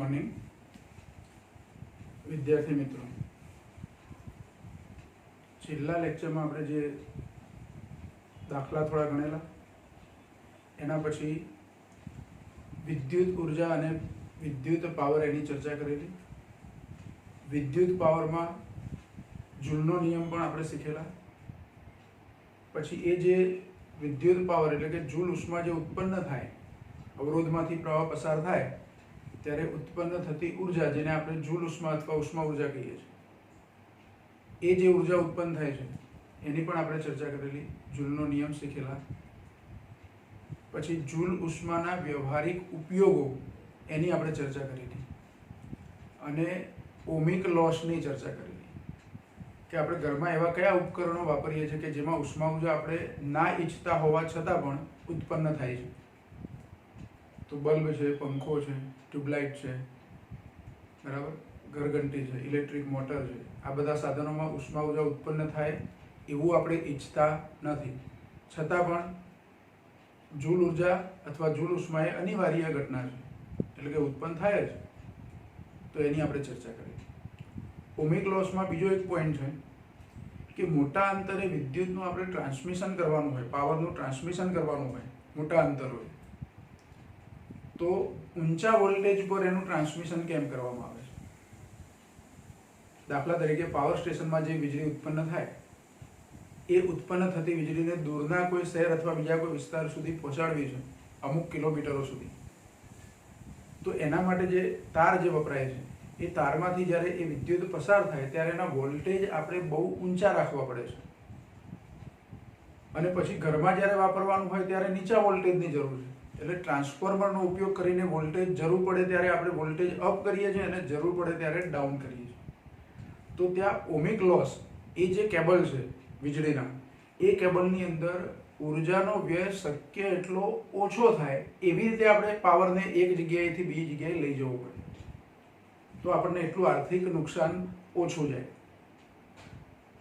Morning विद्यार्थी मित्रों, छेल्ला लेक्चर में आपणे जे दाखला थोड़ा गणेला एना पछी विद्युत ऊर्जा अने विद्युत पावर एनी चर्चा करेली। विद्युत पावर में जूलनो नियम पण आपणे शीखेला। पछी ए जे विद्युत पावर एटले के जूल उष्मा जे उत्पन्न थाय, अवरोधमांथी प्रवाह पसार थाय त्यारे उत्पन्न थती ऊर्जा, जेने आपणे जूल उष्मा अथवा उष्मा ऊर्जा कहीए छीए, ए जे ऊर्जा उत्पन्न थाय छे एनी पण आपणे चर्चा करेली। जूलनो नियम शीखेला। पछी जूल उष्माना व्यवहारिक उपयोगो एनी आपणे चर्चा करेली अने ओमिक लॉसनी चर्चा करेली कि आपणे घरमां एवा कया उपकरणो वापरीए छीए के जेमां उष्मा ऊर्जा आपणे ना इच्छता होवा छतां पण उत्पन्न थाय छे। तो बल्ब है, पंखो है, ट्यूबलाइट है, बराबर, घरघंटी है, इलेक्ट्रिक मोटर है, आ बधा साधनों में उष्मा ऊर्जा उत्पन्न थाय एवुं आपणे इच्छता नथी, छतां पण जूल ऊर्जा अथवा जूल उष्मा ए अनिवार्य घटना है, एटले के उत्पन्न थाय ज। तो एनी आपणे चर्चा करी। ओमिक लॉस में बीजो एक पॉइंट है कि मोटा अंतरे विद्युतनुं आपणे ट्रांसमिशन करवानुं होय, पावरनुं ट्रांसमिशन करवानुं होय, मोटा अंतर होय तो ऊंचा वोल्टेज पर एनु ट्रांसमिशन केम करवामां आवे छे। दाखला तरीके पावर स्टेशन में जे वीजળી उत्पन्न थाय ए उत्पन्न थती वीजळीने दूરના कोई शहर अथवा बीजा कोई विस्तार सुधी पहोंचाडवी छे, अमुक किलोमीटरो सुधी, तो एना माटे जे तार जे वपराय छे ए तारमांथी ज्यारे ए विद्युत पसार थाय त्यारे एना वोल्टेज आपणे बहु ऊंचा राखवा पड़े छे अने पछी घरमां ज्यारे वापरवानुं होय त्यारे नीचा वोल्टेजनी जरूर छे। એટલે ટ્રાન્સફોર્મરનો ઉપયોગ કરીને વોલ્ટેજ જરૂર પડે ત્યારે આપણે વોલ્ટેજ અપ કરીએ છીએ અને જરૂર પડે ત્યારે ડાઉન કરીએ છીએ। તો ત્યાં ઓમિક લોસ એ જે કેબલ છે વીજળીના એ કેબલની અંદર ઊર્જાનો વ્યય શક્ય એટલો ઓછો થાય એવી રીતે આપણે પાવરને એક જગ્યાએથી બીજી જગ્યાએ લઈ જવો પડે તો આપણને એટલું આર્થિક નુકસાન ઓછું જાય।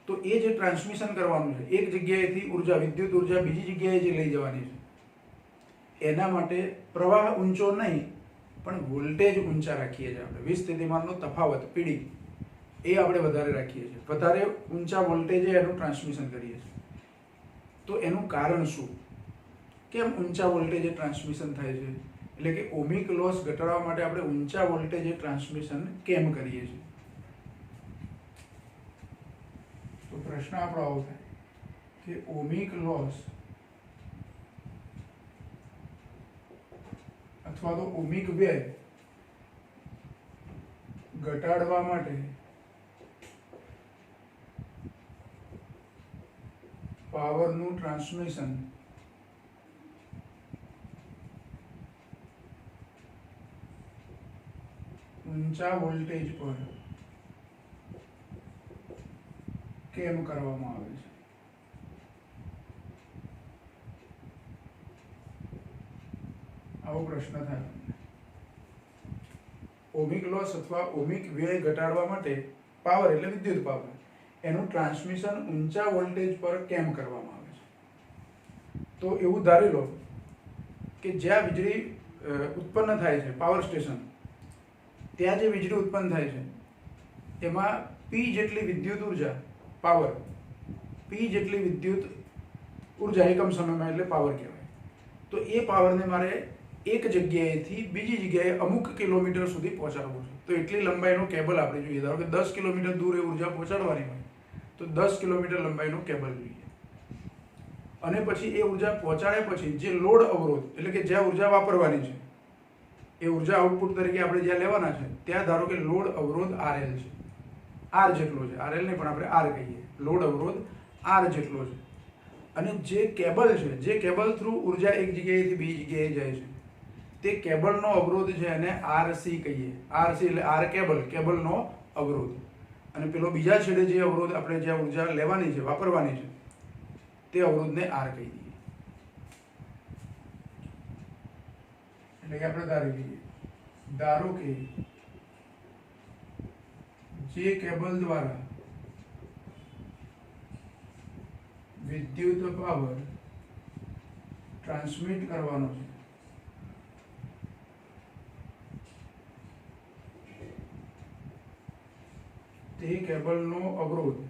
તો એ જે ટ્રાન્સમિશન કરવાનું છે એક જગ્યાએથી ઊર્જા વિદ્યુત ઊર્જા બીજી જગ્યાએ જે લઈ જવાની છે एना माटे प्रवाह ऊंचो नहीं पण वोल्टेज ऊंचा राखीए छीए। आपणे विस्थિતિમાનનો तफावत पीडी ए आपणे वधारे राखीए छीए, वधारे ऊंचा वोल्टेजे एनुं ट्रांसमिशन करीए छीए। तो एनुं कारण शुं, केम ऊंचा वोल्टेजे ट्रांसमिशन थाय छे, એટલે કે ઓમિક લોસ ઘટાડવા માટે આપણે ઊંચા વોલ્ટેજે ટ્રાન્સમિશન કેમ કરીએ છીએ। તો પ્રશ્ન આપણો આવો થાય કે ઓમિક લોસ अथवा तो ओमिक व्यय घटाड़वा माटे पावरनु ट्रांसमिशन ऊंचा वोल्टेज पर केम करवामां आवे छे। आवो प्रश्न थाय। ओमिक लॉस अथवा ओमिक व्यय घटाड़वा माटे पावर एटले विद्युत पावर एनुं ट्रांसमिशन ऊंचा वोल्टेज पर केम करवामां आवे छे। तो एवुं धारी लो के ज्यां वीजળી उत्पन्न थाय छे पावर स्टेशन त्यां जे वीजળી उत्पन्न थाय छे तेमां P जेटली विद्युत ऊर्जा पावर P जेटली विद्युत ऊर्जा एकम समयमां एटले पावर कहेवाय। तो ए पावरने मारे एक जग्याएथी बीजी जग्याए अमुक किलोमीटर सुधी पहोंचाडवो छे। तो एटली लंबाईनो केबल आपणे जोईए। धारो के 10 किलोमीटर दूर ए ऊर्जा पहोंचाडवानी होय तो 10 किलोमीटर लंबाईनो केबल जोईए अने पछी ए ऊर्जा पहोंचाड्या पछी जे लोड अवरोध एटले के ज्यां ऊर्जा वापरवानी छे ए ऊर्जा आउटपुट तरीके आपणे ज्यां लेवाना छे त्यां धारो के लोड अवरोध RL छे, R जेटलो छे, RL ने पण आपणे R कहीए, लोड अवरोध R जेटलो छे अने जे केबल छे जे केबल थ्रू ऊर्जा एक जग्याएथी बीजी जग्याए जाय छे ते केबलनो अवरोध छे એને RC कहीए। RC એટલે R केबल, केबलनो अवरोध અને પેલો બીજા છેડે જે અવરોધ આપણે જે ઊર્જા લેવાની છે વાપરવાની છે તે અવરોધને R કહી દઈએ। એટલે કે આપણે ધારી લઈએ, ધારો કે જે કેબલ દ્વારા વિદ્યુત પાવર ટ્રાન્સમિટ કરવાનો છે તે કેબલનો અવરોધ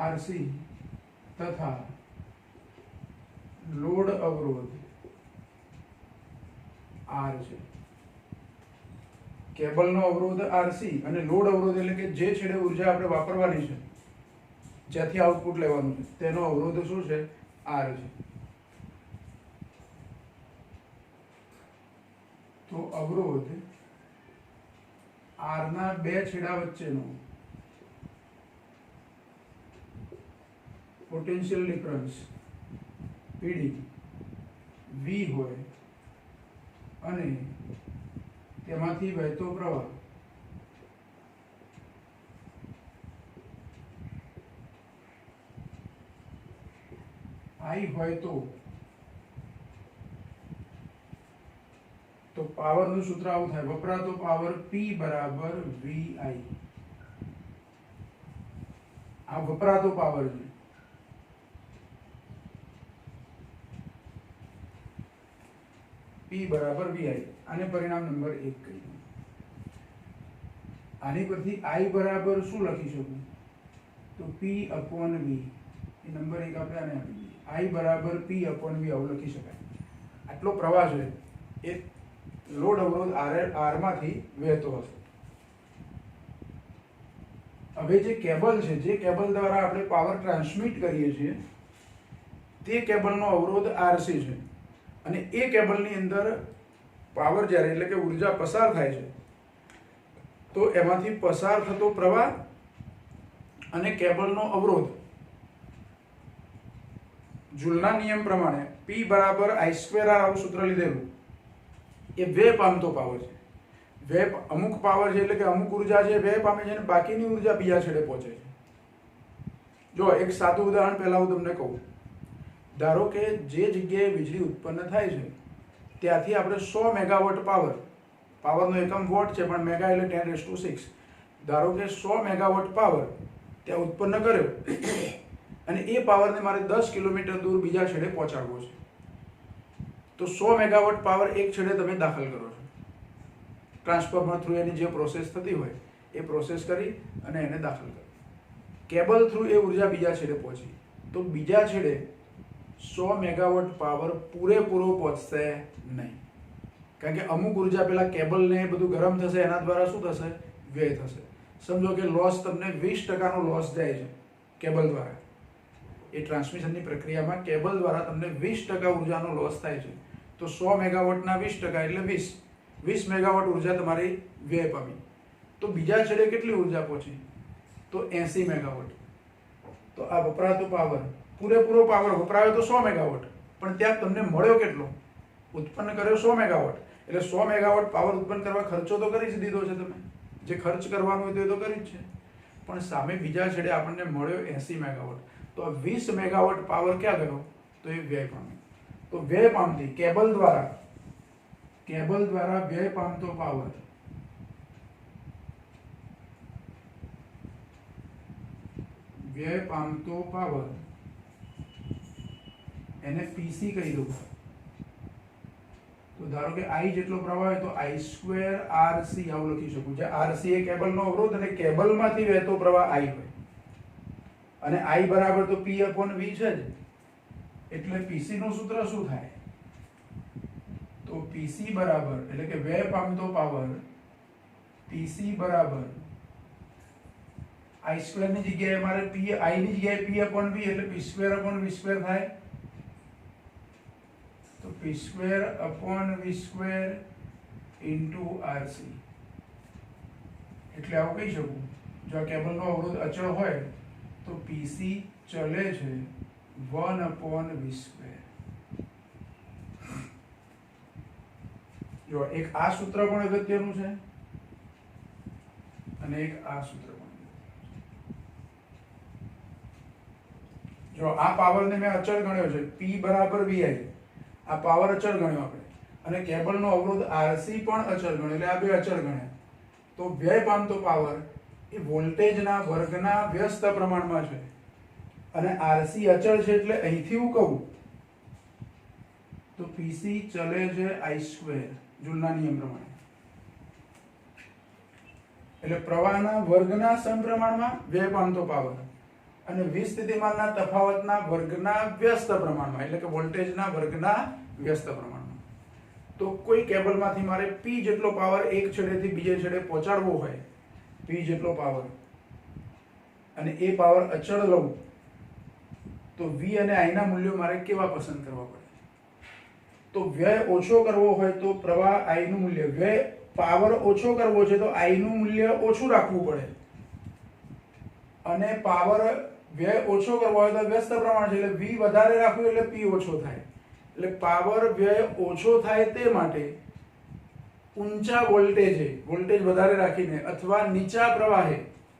RC તથા લોડ અવરોધ R છે. કેબલનો અવરોધ RC અને લોડ અવરોધ એટલે કે જે છેડે ઉર્જા આપણે વાપરવાની છે, જ્યાંથી આઉટપુટ લેવાનું છે, તેનો અવરોધ શું છે? R છે. તો અવરોધ R ના બે છેડા વચ્ચેનો પોટેન્શિયલ ડિફરન્સ PD V હોય અને તેમાંથી વહેતો પ્રવાહ I હોય તો પાવરનું સૂત્ર આવું થાય, વપરાતો પાવર P બરાબર VI. આ વપરાતો પાવર છે. P બરાબર VI. આને પરિણામ નંબર 1 કહીએ. આની પરથી I બરાબર શું લખી શકું? તો P upon V. એ નંબર 1 આપણે આને આપી દઈએ. I બરાબર P upon V આવું લખી શકાય. આટલો પ્રવાહ છે એ લોડ અવરોધ R માંથી વહેતો હશે. હવે જે કેબલ છે, જે કેબલ દ્વારા આપણે પાવર ટ્રાન્સમિટ કરીએ છીએ, તે કેબલનો અવરોધ RC છે અને એ કેબલની અંદર પાવર જ્યારે એટલે કે ઉર્જા પસાર થાય છે, તો એમાંથી પસાર થતો પ્રવાહ અને કેબલનો અવરોધ જુલના નિયમ પ્રમાણે P બરાબર I² આવું સૂત્ર લીધેલું, એ વ્યય પામતો પાવર છે. વ્યય અમુક પાવર છે એટલે કે અમુક ઉર્જા છે વ્યય પામે છે અને બાકીની ઉર્જા બીજા છેડે પહોંચે છે. જો એક સાદું ઉદાહરણ પહેલા હું તમને કહું. ધારો કે જે જગ્યાએ વીજળી ઉત્પન્ન થાય છે ત્યાંથી આપણે 100 મેગાવોટ પાવરનો એકમ વોટ છે પણ મેગા એટલે 10⁶. ધારો કે 100 મેગાવોટ પાવર ત્યાં ઉત્પન્ન કર્યો અને એ પાવરને મારે 10 કિલોમીટર દૂર બીજા છેડે પહોંચાડવો છે. તો 100 મેગાવોટ પાવર એક છેડે તમે દાખલ કરો છો. ટ્રાન્સફોર્મર થ્રુ એની જે પ્રોસેસ થતી હોય એ પ્રોસેસ કરી અને એને દાખલ કરો. કેબલ થ્રુ એ ઉર્જા બીજા છેડે પહોંચી, તો બીજા છેડે 100 મેગાવોટ પાવર પૂરેપૂરો પહોંચશે નહીં, કારણ કે અમુક ઉર્જા પેલા કેબલને બધું ગરમ થશે, એના દ્વારા શું થશે? વ્યય થશે. સમજો કે લોસ તમને 20% લોસ જાય છે કેબલ દ્વારા. એ ટ્રાન્સમિશનની પ્રક્રિયામાં કેબલ દ્વારા તમને 20% ઉર્જાનો લોસ થાય છે. તો 100 મેગાવોટના 20% એટલે 20 મેગાવોટ ઉર્જા તમારી વ્યય પામી. તો બીજા છેડે કેટલી ઉર્જા પહોંચી? તો 80 મેગાવોટ. તો આ વપરાતો પાવર, પૂરેપૂરો પાવર વપરાયો તો 100 મેગાવોટ, પણ ત્યાં તમને મળ્યો કેટલો? ઉત્પન્ન કર્યો 100 મેગાવોટ. એટલે 100 મેગાવોટ પાવર ઉત્પન્ન કરવા ખર્ચો તો કરી જ દીધો છે તમે, જે ખર્ચ કરવાનો હોય તો એ તો કરી જ છે, પણ સામે બીજા છેડે આપણને મળ્યો 80 મેગાવોટ. તો આ 20 મેગાવોટ પાવર ક્યાં ગયો? તો એ વ્યય પામ્યો. તો વ્યય પામતી કેબલ દ્વારા વ્યય પામતો પાવર એને PC કહી દઉં. તો ધારો કે I જેટલો પ્રવાહ હોય તો I² RC આવું લખી શકું. જે RC એ કેબલનો અવરોધ અને કેબલમાંથી વહેતો પ્રવાહ I હોય, અને I બરાબર તો P upon V છે જ, એટલે PC નું સૂત્ર શું થાય? તો PC બરાબર એટલે કે વ્યય પામતો પાવર PC બરાબર I² ની જગ્યાએ મારે I ની જગ્યાએ P upon V એટલે P² upon V² થાય. તો P² upon V² into RC. એટલે આવું કહી શકું, જો આ કેબલનો અવરોધ અચળ હોય તો PC ચલે છે 1 upon V². જો એક આ સૂત્ર પણ અગત્યનું છે અને એક આ સૂત્ર પણ. જો આ પાવરને મેં અચળ ગણ્યો છે, P બરાબર VI, આ પાવર અચળ ગણ્યો આપણે, અને કેબલનો અવરોધ RC પણ અચળ ગણ્યો, એટલે આ બે અચળ ગણ્યા. તો વ્યય પામતો પાવર એ વોલ્ટેજના વર્ગના વ્યસ્ત પ્રમાણમાં છે, અને RC અચળ છે એટલે અહીંથી હું કહું તો PC ચલે છે I², જૂલના નિયમ પ્રમાણે. એટલે પ્રવાહના વર્ગના સમપ્રમાણમાં વ્યય પામતો પાવર અને વીજ સ્થિતિમાનના તફાવતના વર્ગના વ્યસ્ત પ્રમાણમાં, એટલે કે વોલ્ટેજના વર્ગના વ્યસ્ત પ્રમાણમાં. તો કોઈ કેબલમાંથી મારે P જેટલો પાવર એક છેડેથી બીજે છેડે પહોંચાડવો હોય, P જેટલો પાવર, અને એ પાવર અચળ લઉં, તો V અને I ના મૂલ્યો મારે કેવા પસંદ કરવા પડે? તો વ્યય ઓછો કરવો હોય તો પ્રવાહ I નું મૂલ્ય, વ્યય પાવર ઓછો કરવો છે તો I નું મૂલ્ય ઓછું રાખવું પડે, અને પાવર વ્યય ઓછો કરવો હોય તો વ્યસ્ત પ્રમાણ છે એટલે V વધારે રાખવું એટલે P ઓછો થાય. એટલે પાવર વ્યય ઓછો થાય તે માટે ઊંચા વોલ્ટેજે, વોલ્ટેજ વધારે રાખીને અથવા નીચા પ્રવાહે,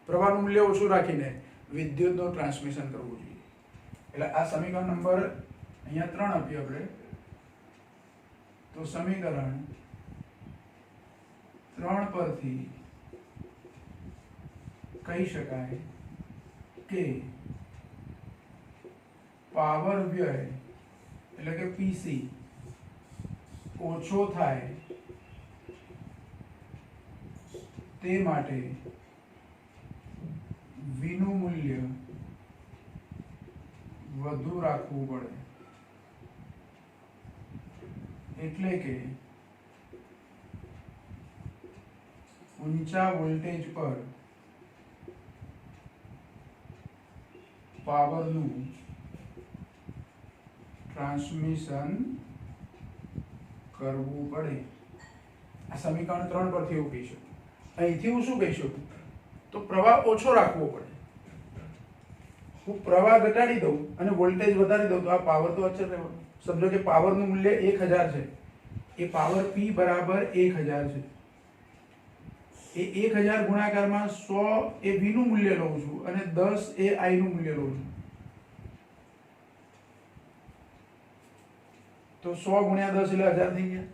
પ્રવાહનું મૂલ્ય ઓછું રાખીને વિદ્યુતનું ટ્રાન્સમિશન કરવું જોઈએ. એટલે આ સમીકરણ નંબર અહીંયા 3 આપ્યું આપણે. તો સમીકરણ 3 પરથી કહી શકાય કે પાવર વ્યય એટલે કે PC ઓછો થાય તે માટે V નું મૂલ્ય વધુ રાખવું પડે. એટલે કે ઊંચા વોલ્ટેજ પર પાવરનું ટ્રાન્સમિશન કરવું પડે. આ સમીકરણ 3 પરથી એવું કહી શકું. અહીંથી હું શું કહી શકું? તો પ્રવાહ ઓછો રાખવો પડે. હું પ્રવાહ ઘટાડી દઉં અને વોલ્ટેજ વધારી દઉં તો આ પાવર તો અચળ રહેવાનો. સમજો કે પાવરનું મૂલ્ય 1000 છે, એ પાવર P બરાબર 1000 છે. એ 1000 ગુણાકારમાં 100 એ V નું મૂલ્ય લઉં છું અને 10 એ I નું મૂલ્ય લઉં છું. તો 100 ગુણ્યા 10 એટલે 1000 થઈ ગયા.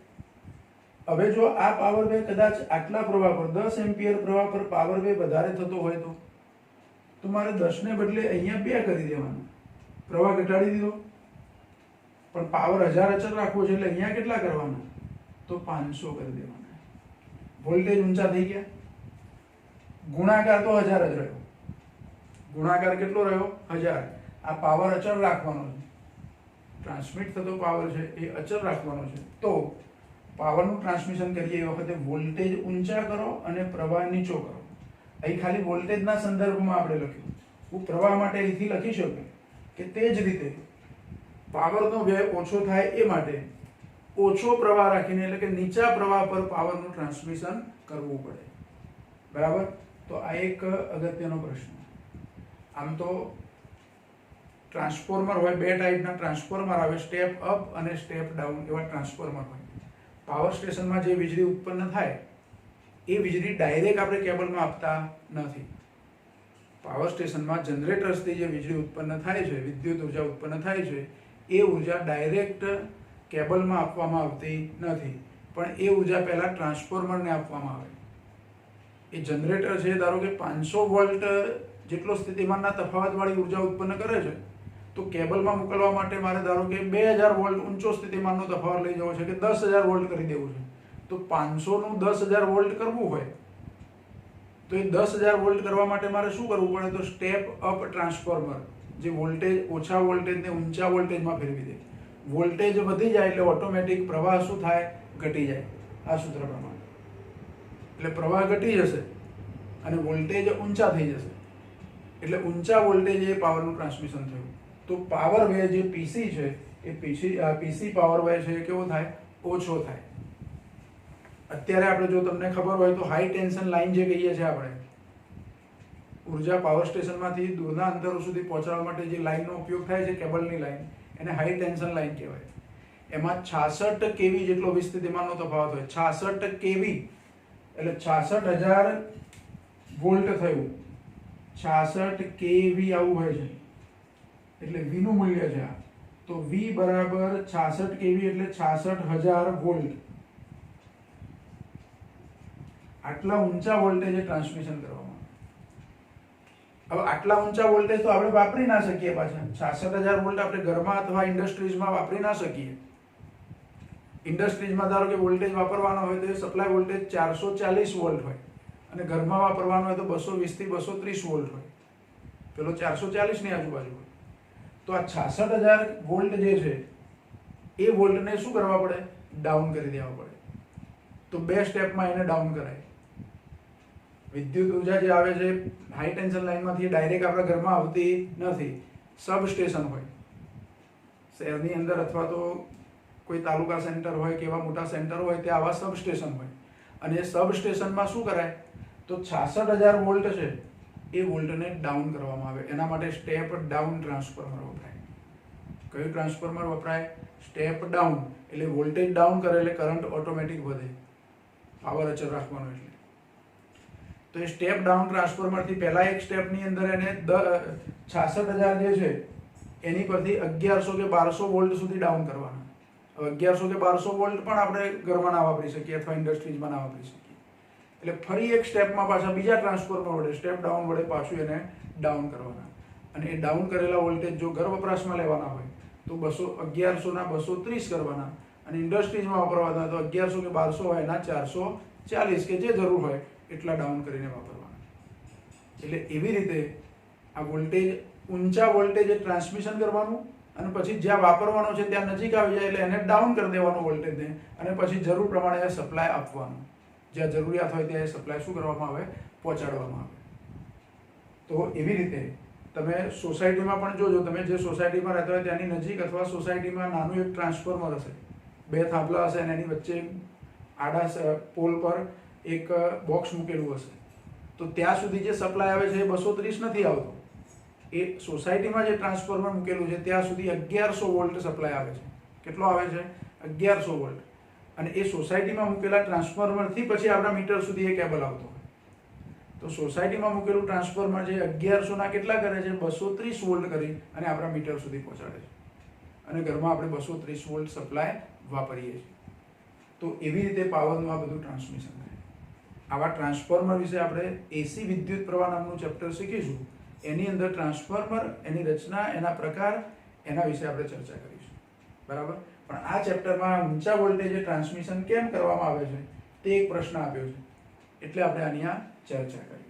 હવે જો આ પાવર વે કદાચ આટલા પ્રવાહ પર 10 એમ્પિયર પ્રવાહ પર પાવર વે વધારે થતો હોય તો મારે 10 ને બદલે અહીંયા 2 કરી દેવાનું. પ્રવાહ ઘટાડી દીધો પણ પાવર 1000 અચળ રાખવો છે એટલે અહીંયા કેટલા કરવાના? તો 500 કરી દેવાના. વોલ્ટેજ ઊંચા થઈ ગયા. ગુણાકાર તો 1000 જ રહ્યો. ગુણાકાર કેટલો રહ્યો? 1000. આ પાવર અચળ રાખવાનો છે. ટ્રાન્સમિટ થતો પાવર છે એ અચળ રાખવાનો છે. તો પાવરનું ટ્રાન્સમિશન કરીએ એ વખતે વોલ્ટેજ ઊંચા કરો અને પ્રવાહ નીચો કરો. અહીં ખાલી વોલ્ટેજના સંદર્ભમાં આપણે લખ્યું. હું પ્રવાહ માટે અહીંથી લખી શકું કે તે જ રીતે પાવરનો વ્યય ઓછો થાય એ માટે ઓછો પ્રવાહ રાખીને, એટલે કે નીચા પ્રવાહ પર પાવરનું ટ્રાન્સમિશન કરવું પડે. બરાબર? તો આ એક અગત્યનો પ્રશ્ન. આમ તો ટ્રાન્સફોર્મર હોય, બે ટાઈપના ટ્રાન્સફોર્મર આવે, સ્ટેપ અપ અને સ્ટેપ ડાઉન એવા ટ્રાન્સફોર્મર હોય. પાવર સ્ટેશનમાં જે વીજળી ઉત્પન્ન થાય એ વીજળી ડાયરેક્ટ આપણે કેબલમાં આપતા નથી. પાવર સ્ટેશનમાં જનરેટર્સથી જે વીજળી ઉત્પન્ન થાય છે, વિદ્યુત ઉર્જા ઉત્પન્ન થાય છે, એ ઉર્જા ડાયરેક્ટ કેબલમાં આપવામાં આવતી નથી, પણ એ ઉર્જા પહેલાં ટ્રાન્સફોર્મરને આપવામાં આવે. એ જનરેટર છે ધારો કે 500 વોલ્ટ જેટલો સ્થિતિમાનના તફાવતવાળી ઉર્જા ઉત્પન્ન કરે છે, તો કેબલમાં મોકલવા માટે મારે ધારો કે 2000 વોલ્ટ ઊંચો સ્થિતિમાનનો તફાવત લઈ જવો છે કે 10000 વોલ્ટ કરી દેવું છે. તો 500નું 10000 વોલ્ટ કરવું હોય તો એ 10000 વોલ્ટ કરવા માટે મારે શું કરવું પડે? તો સ્ટેપ અપ ટ્રાન્સફોર્મર, જે વોલ્ટેજ ઓછા વોલ્ટેજને ઊંચા વોલ્ટેજમાં ફેરવી દે. વોલ્ટેજ વધી જાય એટલે ઓટોમેટિક પ્રવાહ શું થાય? ઘટી જાય. આ સૂત્ર પ્રમાણે. એટલે પ્રવાહ ઘટી જશે અને વોલ્ટેજ ઊંચા થઈ જશે. એટલે ઊંચા વોલ્ટેજે પાવરનું ટ્રાન્સમિશન થયું. તો પાવર વે જે PC છે એ PC પાવર વે છે એ કેવો થાય? ઓછો થાય. અત્યારે આપણે જો તમને ખબર હોય તો હાઈ ટેન્શન લાઇન જે કહીએ છીએ આપણે, ઉર્જા પાવર સ્ટેશનમાંથી દૂરના અંતરો સુધી પહોંચાડવા માટે જે લાઇનનો ઉપયોગ થાય છે, કેબલની લાઇન, એને હાઈ ટેન્શન લાઇન કહેવાય. એમાં 66 kV જેટલો વિસ્થિતિમાનનો તફાવત હોય. 66 kV એટલે 66000 વોલ્ટ થયું. 66 kV આવું હોય છે એટલે V નું મૂલ્ય છે આ. તો V બરાબર 66 kV એટલે 66000 વોલ્ટ. આટલા ઊંચા વોલ્ટેજે ટ્રાન્સમિશન કરવામાં. હવે આટલા ઊંચા વોલ્ટેજ તો આપણે વાપરી ના શકીએ પાછા. 66000 વોલ્ટ આપણે ઘરમાં અથવા ઇન્ડસ્ટ્રીઝમાં વાપરી ના શકીએ. ઇન્ડસ્ટ્રીઝમાં ધારો કે વોલ્ટેજ વાપરવાનો હોય તો એ સપ્લાય વોલ્ટેજ 440 વોલ્ટ હોય અને ઘરમાં વાપરવાનો હોય તો 220 થી 230 વોલ્ટ હોય, પેલો 440 ની આજુબાજુ હોય. તો આ 66,000 વોલ્ટ જે છે એ વોલ્ટને શું કરવા પડે? ડાઉન કરી દેવા પડે. તો બે સ્ટેપમાં એને ડાઉન કરાય. વિદ્યુત ઉર્જા જે આવે છે હાઈ ટેન્શન લાઇનમાંથી ડાયરેક્ટ આપણા ઘરમાં આવતી નથી. સબસ્ટેશન હોય શહેરની અંદર, અથવા તો કોઈ તાલુકા સેન્ટર હોય કે એવા મોટા સેન્ટર હોય ત્યાં આવા સબસ્ટેશન હોય. અને એ સબસ્ટેશનમાં શું કરાય? તો 66,000 વોલ્ટ છે એ વોલ્ટને ડાઉન કરવામાં આવે. એના માટે સ્ટેપ ડાઉન ટ્રાન્સફોર્મર વપરાય. કયું ટ્રાન્સફોર્મર વપરાય? Step down. એટલે વોલ્ટેજ ડાઉન કરે એટલે કરંટ ઓટોમેટિક વધે, પાવર અચળ રાખવાનો. એટલે તો એ સ્ટેપ ડાઉન ટ્રાન્સફોર્મરથી પહેલા એક સ્ટેપની અંદર એને 66,000 જે છે એની પરથી 1100 કે 1200 વોલ્ટ સુધી ડાઉન કરવાના. 1100 કે 1200 વોલ્ટ પણ આપણે ઘરમાં ના વાપરી શકીએ અથવા ઇન્ડસ્ટ્રીઝમાં ના વાપરી શકીએ. એટલે ફરી એક સ્ટેપમાં પાછા બીજા ટ્રાન્સફોર્મર વડે સ્ટેપ ડાઉન વડે પાછું એને ડાઉન કરવાના. અને એ ડાઉન કરેલા વોલ્ટેજ જો ઘર વપરાશમાં લેવાના હોય તો 1100 ના 230 કરવાના, અને ઇન્ડસ્ટ્રીઝમાં વાપરવાના તો 1100 કે 1200 હોય એના 440 કે જે જરૂર હોય એટલા ડાઉન કરીને વાપરવાના. એટલે એવી રીતે આ વોલ્ટેજ, ઊંચા વોલ્ટેજે ટ્રાન્સમિશન કરવાનું, અને પછી જ્યાં વાપરવાનો છે ત્યાં નજીક આવી જાય એટલે એને ડાઉન કરી દેવાનું વોલ્ટેજને, અને પછી જરૂર પ્રમાણે સપ્લાય આપવાનું. જ્યાં જરૂરિયાત હોય ત્યાં સપ્લાય શું કરવામાં આવે? પહોંચાડવામાં આવે. તો એવી રીતે તમે સોસાયટીમાં પણ જોજો, તમે જે સોસાયટીમાં રહેતા હોય ત્યાંની નજીક અથવા સોસાયટીમાં નાનું એક ટ્રાન્સફોર્મર હશે, 2 થાંભલા હશે, અને એની વચ્ચે આડા પોલ પર એક બોક્સ મૂકેલું હશે. તો ત્યાં સુધી જે સપ્લાય આવે છે એ 230 નથી આવતો. એ સોસાયટીમાં જે ટ્રાન્સફોર્મર મૂકેલું છે ત્યાં સુધી 1100 વોલ્ટ સપ્લાય આવે છે. કેટલો આવે છે? 1100 વોલ્ટ. અને એ સોસાયટીમાં મૂકેલા ટ્રાન્સફોર્મરથી પછી આપણા મીટર સુધી એ કેબલ આવતો હોય. તો સોસાયટીમાં મૂકેલું ટ્રાન્સફોર્મર જે 1100 ના કેટલા કરે છે? 230 વોલ્ટ કરી અને આપણા મીટર સુધી પહોંચાડે છે. અને ઘરમાં આપણે 230 વોલ્ટ સપ્લાય વાપરીએ છીએ. તો એવી રીતે પાવરનું આ બધું ટ્રાન્સમિશન થાય. આવા ટ્રાન્સફોર્મર વિશે આપણે એસી વિદ્યુત પ્રવાહ નામનું ચેપ્ટર શીખીશું. એની અંદર ટ્રાન્સફોર્મર, એની રચના, એના પ્રકાર, એના વિશે આપણે ચર્ચા કરીશું. બરાબર? પણ આ ચેપ્ટરમાં ઊંચા વોલ્ટેજે ટ્રાન્સમિશન કેમ કરવામાં આવે છે તે એક પ્રશ્ન આપ્યો છે, એટલે આપણે આની આ ચર્ચા કરી.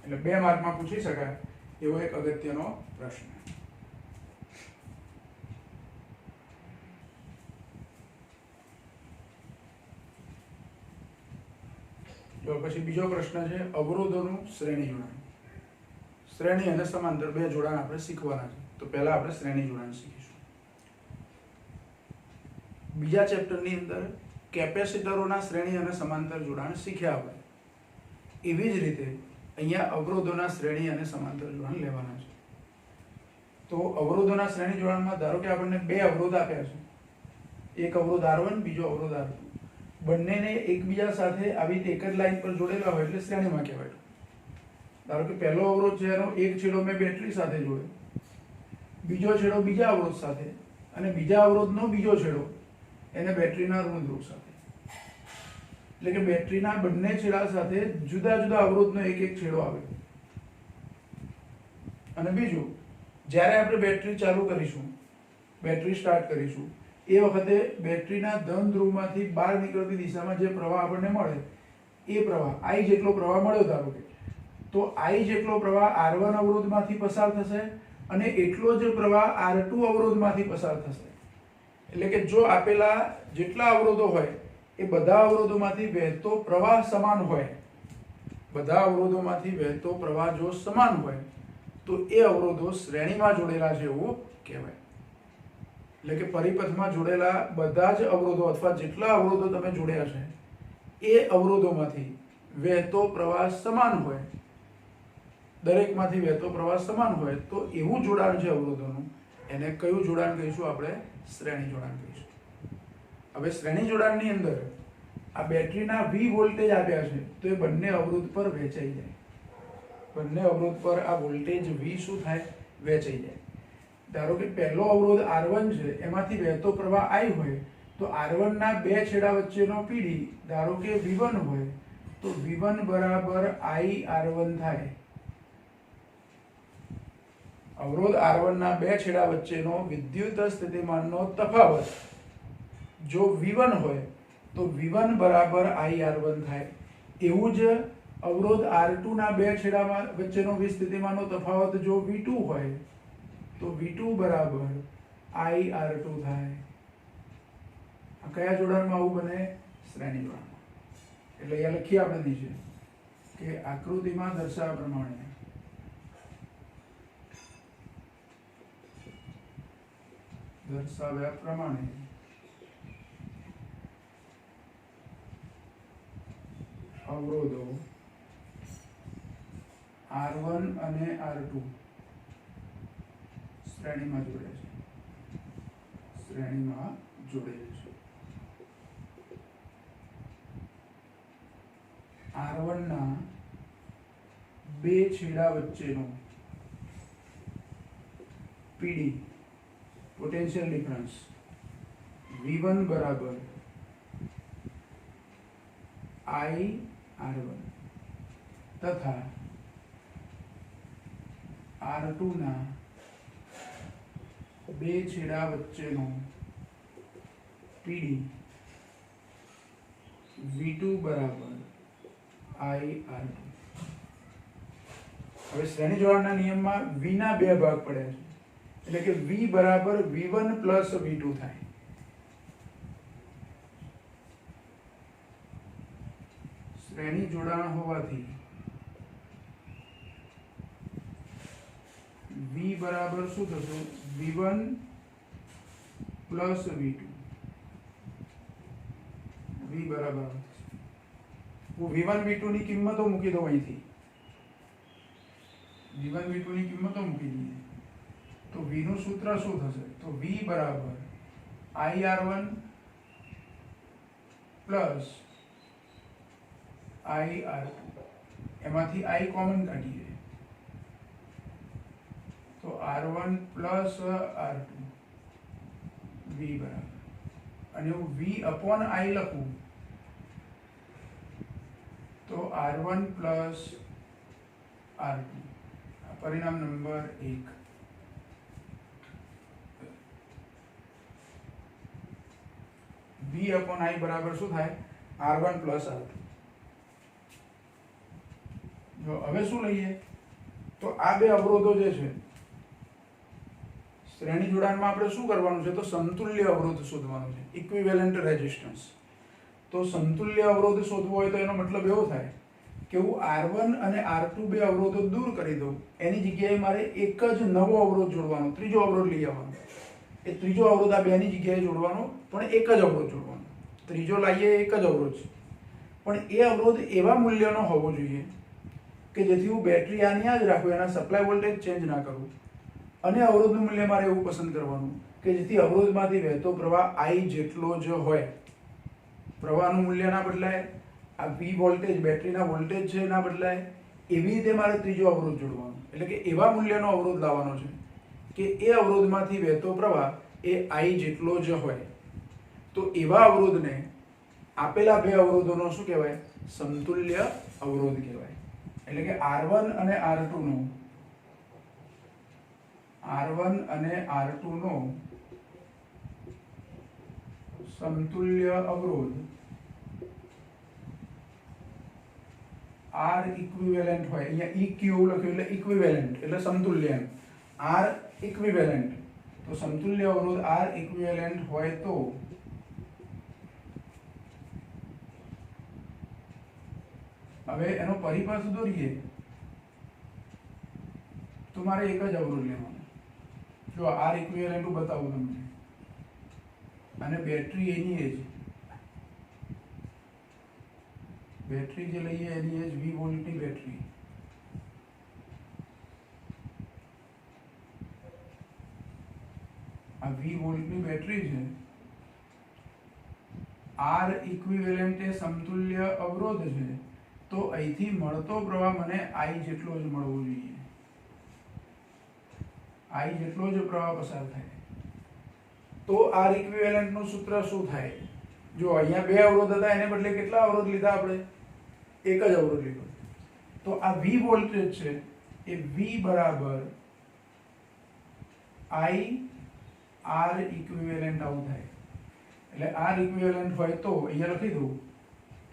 એટલે 2 માર્કમાં પૂછી શકાય એવો એક અગત્યનો પ્રશ્ન. તો પછી બીજો પ્રશ્ન છે અવરોધોનું શ્રેણી જોડાણ. શ્રેણી અને સમાંતર 2 જોડાણ આપણે શીખવાના છે. તો પહેલા આપણે શ્રેણી જોડાણ શીખીશું. બીજા ચેપ્ટરની અંદર કેપેસિટરોના શ્રેણી અને સમાંતર જોડાણ શીખ્યા આપણે. એવી જ રીતે અહીંયા અવરોધોના શ્રેણી અને સમાંતર જોડાણ લેવાના છે. તો અવરોધોના શ્રેણી જોડાણમાં ધારો કે આપણને 2 અવરોધ આપ્યા છે. એક અવરોધ R1, બીજો અવરોધ R2. બંનેને એકબીજા સાથે આવી રીતે એક જ લાઈન પર જોડેલા હોય એટલે શ્રેણીમાં કહેવાય. ધારો કે પહેલો અવરોધ છે એનો એક છેડો મેં બેટરી સાથે જોડ્યો, બીજો છેડો બીજા અવરોધ સાથે, અને બીજા અવરોધનો બીજો છેડો એને બેટરીના ઋણ ધ્રુવ સાથે. એટલે કે બેટરીના બંને છેડા સાથે જુદા જુદા અવરોધનો એક એક છેડો આવે. અને બીજું, જ્યારે આપણે બેટરી ચાલુ કરીશું, બેટરી સ્ટાર્ટ કરીશું, એ વખતે બેટરીના ધન ધ્રુવમાંથી બહાર નીકળતી દિશામાં જે પ્રવાહ આપણને મળે એ પ્રવાહ I જેટલો પ્રવાહ મળ્યો ધારો કે, તો I જેટલો પ્રવાહ R1 અવરોધમાંથી પસાર થશે અને એટલો જ પ્રવાહ R2 અવરોધમાંથી પસાર થશે. એટલે કે જો આપેલા જેટલા અવરોધો હોય એ બધા અવરોધોમાંથી વહેતો પ્રવાહ સમાન હોય, બધા અવરોધોમાંથી વહેતો પ્રવાહ જો સમાન હોય તો એ અવરોધો શ્રેણીમાં જોડેલા છે એવું કહેવાય. એટલે કે પરિપથમાં જોડેલા બધા જ અવરોધો અથવા જેટલા અવરોધો તમે જોડ્યા છે એ અવરોધોમાંથી વહેતો પ્રવાહ સમાન હોય, દરેકમાંથી વહેતો પ્રવાહ સમાન હોય, તો એવું જોડાણ છે અવરોધોનું, એને કયું જોડાણ કહીશું? આપણે શ્રેણી જોડાણ કહીશું. હવે શ્રેણી જોડાણની અંદર આ બેટરીના V વોલ્ટેજ આપ્યા છે તો એ બંને અવરોધ પર વહેંચાઈ જાય. બંને અવરોધ પર આ વોલ્ટેજ V શું થાય? વહેંચાઈ જાય. ધારો કે પહેલો અવરોધ R1 છે, એમાંથી વહેતો પ્રવાહ I હોય તો R1 ના 2 છેડા વચ્ચેનો PD ધારો કે V1 હોય તો V1 બરાબર I R1 થાય. અવરોધ R1 ના બે છેડા વચ્ચેનો વિદ્યુત સ્થિતિમાનનો તફાવત જો V1 હોય તો V1 બરાબર IR1 થાય. એવું જ અવરોધ R2 ના બે છેડા વચ્ચેનો સ્થિતિમાનનો તફાવત જો V2 હોય તો V2 બરાબર IR2 થાય. આ કયા જોડાણમાં આવું બને? શ્રેણી જોડાણમાં. એટલે અહીંયા લખીએ આપણે નીચે કે આકૃતિમાં દર્શાવ્યા પ્રમાણે અવરોધો R1 અને R2 શ્રેણીમાં જોડે છે. R1 ના બે છેડા વચ્ચેનો PD પોટેન્શિયલ ડિફરન્સ V1 બરાબર IR1 તથા R2 ના બે છેડા વચ્ચેનો PD V2 બરાબર IR2. હવે શ્રેણી જોડાણના નિયમમાં V ના બે ભાગ પડ્યા છે, એટલે કે V બરાબર V1 પ્લસ V2 થાય. શ્રેણી જોડાણ હોવાથી V બરાબર શું થશે? V1 plus V2. V બરાબર હું V1 V2 ની કિંમતો મૂકી દઉં અહીંથી. V1 V2 ની કિંમતો મૂકી દઈએ તો V નું સૂત્ર શું થશે? તો V બરાબર IR1 પ્લસ IR2. એમાંથી I કોમન કાઢીએ તો R1 પ્લસ R2 V બરાબર, અને હું V અપોન I લખું તો R1 પ્લસ R2. પરિણામ નંબર 1. V અપોન I બરાબર શું થાય? R1 plus R2. જો હવે શું લઈએ તો આ બે અવરોધો જે છે શ્રેણી જોડાણમાં આપણે શું કરવાનું છે? તો સમતુલ્ય અવરોધ શોધવાનો છે, ઇક્વિવેલન્ટ રેઝિસ્ટન્સ. તો સમતુલ્ય અવરોધ શોધવો હોય તો એનો મતલબ એવો થાય કે હું R1 અને R2 બે અવરોધો દૂર કરી દઉં, એની જગ્યાએ મારે એક જ નવો અવરોધ જોડવાનો, ત્રીજો અવરોધ લઈ આવવાનો. એ ત્રીજો અવરોધ આ બેની જગ્યાએ જોડવાનો, પણ એક જ અવરોધ જોડવાનો. ત્રીજો લાવીએ એક જ અવરોધ છે, પણ એ અવરોધ એવા મૂલ્યનો હોવો જોઈએ કે જેથી હું બેટરી આની આ જ રાખું, એના સપ્લાય વોલ્ટેજ ચેન્જ ના કરું. અને અવરોધનું મૂલ્ય મારે એવું પસંદ કરવાનું કે જેથી અવરોધમાંથી વહેતો પ્રવાહ I જેટલો જ હોય. પ્રવાહનું મૂલ્ય ના બદલાય, આ V વોલ્ટેજ બેટરીના વોલ્ટેજ છે ના બદલાય. એવી રીતે મારે ત્રીજો અવરોધ જોડવાનો, એટલે કે એવા મૂલ્યનો અવરોધ લાવવાનો છે કે એ અવરોધમાંથી વહેતો પ્રવાહ એ I જેટલો જ હોય. તો એવા અવરોધને આપેલા બે અવરોધોનો શું કહેવાય? સમતુલ્ય અવરોધ કહેવાય. એટલે કે R1 અને R2 નો સમતુલ્ય અવરોધ R ઇક્વિવેલન્ટ હોય. અહીંયા EQ લખ્યું એટલે ઇક્વિવેલન્ટ એટલે સમતુલ્ય. R ઇક્વિવેલન્ટ, તો સમતુલ્ય અવરોધ R ઇક્વિવેલન્ટ હોય તો હવે એનો પરિપથ દોરીએ તો મારે એક જ અવરોધ લેવાનો. જો R ઇક્વિવેલન્ટ હું બતાવું તમને, અને બેટરી એની એજ, બેટરી જે લઈએ એની એજ 20 વોલ્ટની બેટરી. આ 20 વોલ્ટની બેટરી છે. R ઇક્વિવેલન્ટ એ સમતુલ્ય અવરોધ છે, તો અહીંથી મળતો પ્રવાહ મને I જેટલો જ મળવો જોઈએ. I જેટલો જ પ્રવાહ પસાર થાય. તો R ઇક્વિવેલન્ટ નું સૂત્ર શું થાય? જો અહીંયા બે અવરોધ હતા, એને બદલે કેટલા અવરોધ લીધા આપણે? એક જ અવરોધ લીધો. તો આ V વોલ્ટેજ છે એ V બરાબર I R ઇક્વિવેલન્ટ આવું થાય. એટલે R ઇક્વિવેલન્ટ હોય તો અહીંયા લખી દઉં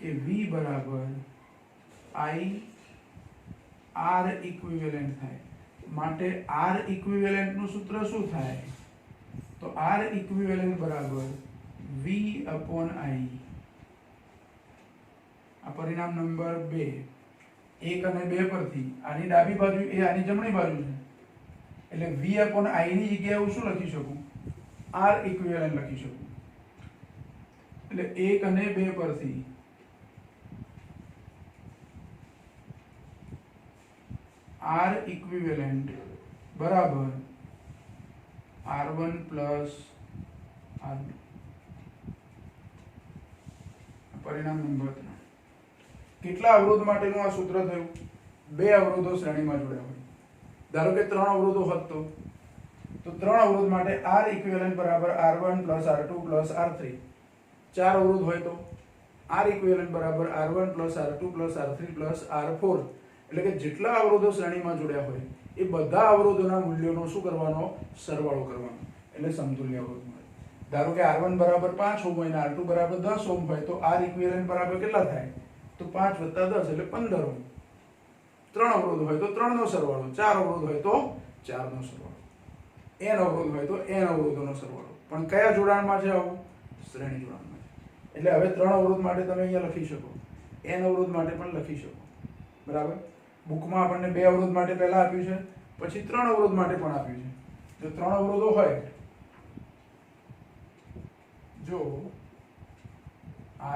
કે V બરાબર I R ઇક્વિવેલન્ટ થાય. માટે R ઇક્વિવેલન્ટ નું સૂત્ર શું થાય? તો R ઇક્વિવેલન્ટ બરાબર V upon I. આ પરિણામ નંબર 2. 1 અને 2 પરથી આની ડાબી બાજુ એ આની જમણી બાજુ છે, એટલે V upon I ની જગ્યાએ હું શું લખી શકું? R ઇક્વિવેલન્ટ લખી શકું. એટલે 1 અને 2 પરથી R ઇક્વિવેલન્ટ બરાબર R1 પ્લસ R2. પરિણામ નંબર 3. કેટલા અવરોધ માટેનું આ સૂત્ર થયું? 2 અવરોધો શ્રેણીમાં જોડ્યા હોય. ધારો કે 3 અવરોધો હોત તો 3 અવરોધ માટે R ઇક્વિવેલન્ટ બરાબર R1 plus R2 plus R3. 4 અવરોધ હોય તો R ઇક્વિવેલન્ટ બરાબર R1 plus R2 plus R3 plus R4. એટલે કે જેટલા અવરોધો શ્રેણીમાં જોડ્યા હોય એ બધા અવરોધોના મૂલ્યોનો શું કરવાનો? સરવાળો કરવાનો. એટલે સમતુલ્ય અવરોધ મળે. ધારો કે R1 બરાબર 5 ઓહ્મ હોય અને R2 બરાબર 10 ઓહ્મ હોય તો R ઇક્વિવેલન્ટ બરાબર કેટલા થાય? તો 5 + 10 એટલે 15 ઓહ્મ. 3 અવરોધ હોય તો 3 નો સરવાળો, 4 અવરોધ હોય તો 4 નો સરવાળો, n અવરોધ હોય તો n અવરોધોનો સરવાળો. પણ કયા જોડાણમાં છે આવું? શ્રેણી જોડાણમાં છે. એટલે હવે 3 અવરોધ માટે તમે અહીંયા લખી શકો, n અવરોધ માટે પણ લખી શકો. બરાબર? બુકમાં આપણને 2 અવરોધ માટે પહેલા આપ્યું છે, પછી 3 અવરોધ માટે પણ આપ્યું છે. જો 3 અવરોધો હોય, જો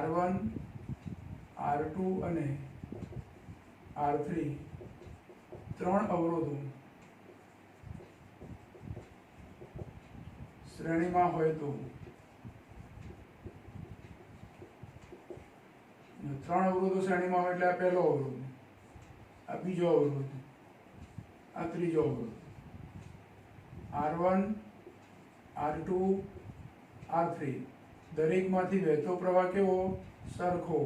R1 R2 અને R3 3 અવરોધો શ્રેણીમાં હોય તો 3 અવરોધો શ્રેણીમાં હોય એટલે આ પહેલો અવરોધ, આ બીજો અવરોધ, આ ત્રીજો અવરોધ. R1 R2 R3 દરેકમાંથી વહેતો પ્રવાહ કેવો? સરખો.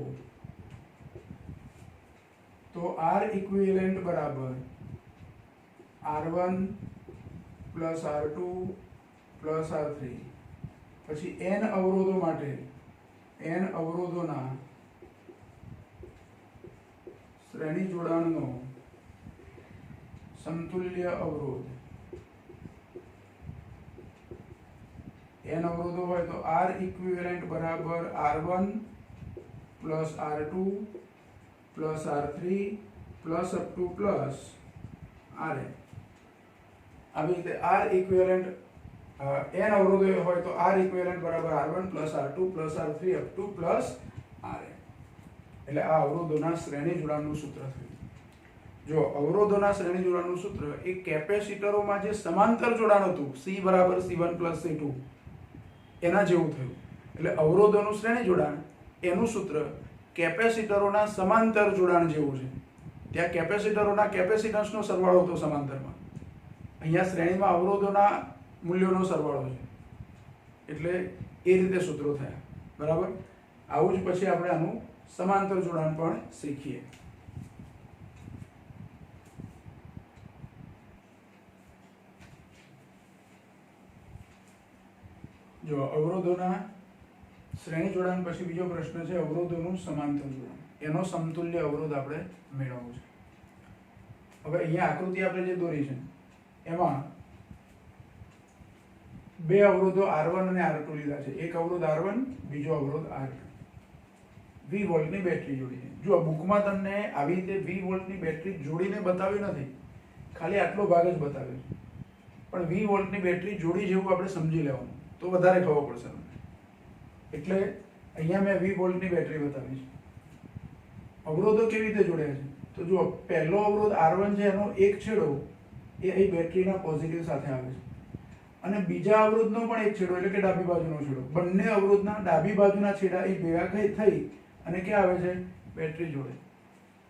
તો R ઇક્વિવેલન્ટ બરાબર R1 plus R2 plus R3. પછી n અવરોધો માટે n અવરોધોના શ્રેણી જોડાણનો સમતુલ્ય અવરોધ. n અવરોધો હોય તો R ઇક્વિવેલન્ટ બરાબર R1 plus R2 plus R3 plus up to plus Rn. આવી રીતે R ઇક્વિવેલન્ટ n અવરોધો હોય તો R ઇક્વિવેલન્ટ બરાબર R1 plus R2 plus R3 up to plus Rn. એટલે આ અવરોધોના શ્રેણી જોડાણનું સૂત્ર થયું. જો અવરોધોના શ્રેણી જોડાણનું સૂત્ર એ કેપેસિટરોમાં જે સમાંતર જોડાણ હતું C બરાબર C1 પ્લસ C2 એના જેવું થયું. એટલે અવરોધોનું શ્રેણી જોડાણ એનું સૂત્ર કેપેસિટરોના સમાંતર જોડાણ જેવું છે. ત્યાં કેપેસિટરોના કેપેસિટન્સનો સરવાળો હતો સમાંતરમાં, અહીંયા શ્રેણીમાં અવરોધોના મૂલ્યોનો સરવાળો છે. એટલે એ રીતે સૂત્રો થયા. બરાબર? આવું જ પછી આપણે આનું સમાંતર જોડાણ પણ શીખીએ. જો અવરોધોના શ્રેણી જોડાણ પછી બીજો પ્રશ્ન છે અવરોધોનું સમાંતર જોડાણ. એનો સમતુલ્ય અવરોધ આપણે મેળવવો છે. હવે અહીંયા આકૃતિ આપણે જે દોરી છે એમાં 2 અવરોધો R1 અને R2 લીધા છે. એક અવરોધ R1, બીજો અવરોધ R2. 20 વોલ્ટની બેટરી જોડી છે. જો બુકમાં તમને આવી રીતે 20 વોલ્ટની બેટરી જોડીને બતાવી નથી, ખાલી આટલો ભાગ જ બતાવ્યો છે. પણ 20 વોલ્ટની બેટરી જોડી જેવું આપણે સમજી લેવાનું તો વધારે ખબર પડશે તમને. એટલે અહીંયા મેં 20 વોલ્ટની બેટરી બતાવી છે. અવરોધો કેવી રીતે જોડ્યા છે? તો જો પહેલો અવરોધ R1 છે એનો એક છેડો એ અહીં બેટરીના પોઝિટિવ સાથે આવે છે, અને બીજા અવરોધનો પણ એક છેડો એટલે કે ડાબી બાજુનો છેડો. બંને અવરોધના ડાબી બાજુના છેડા એ ભેગા થઈ અને ક્યાં આવે છે? બેટરી જોડે.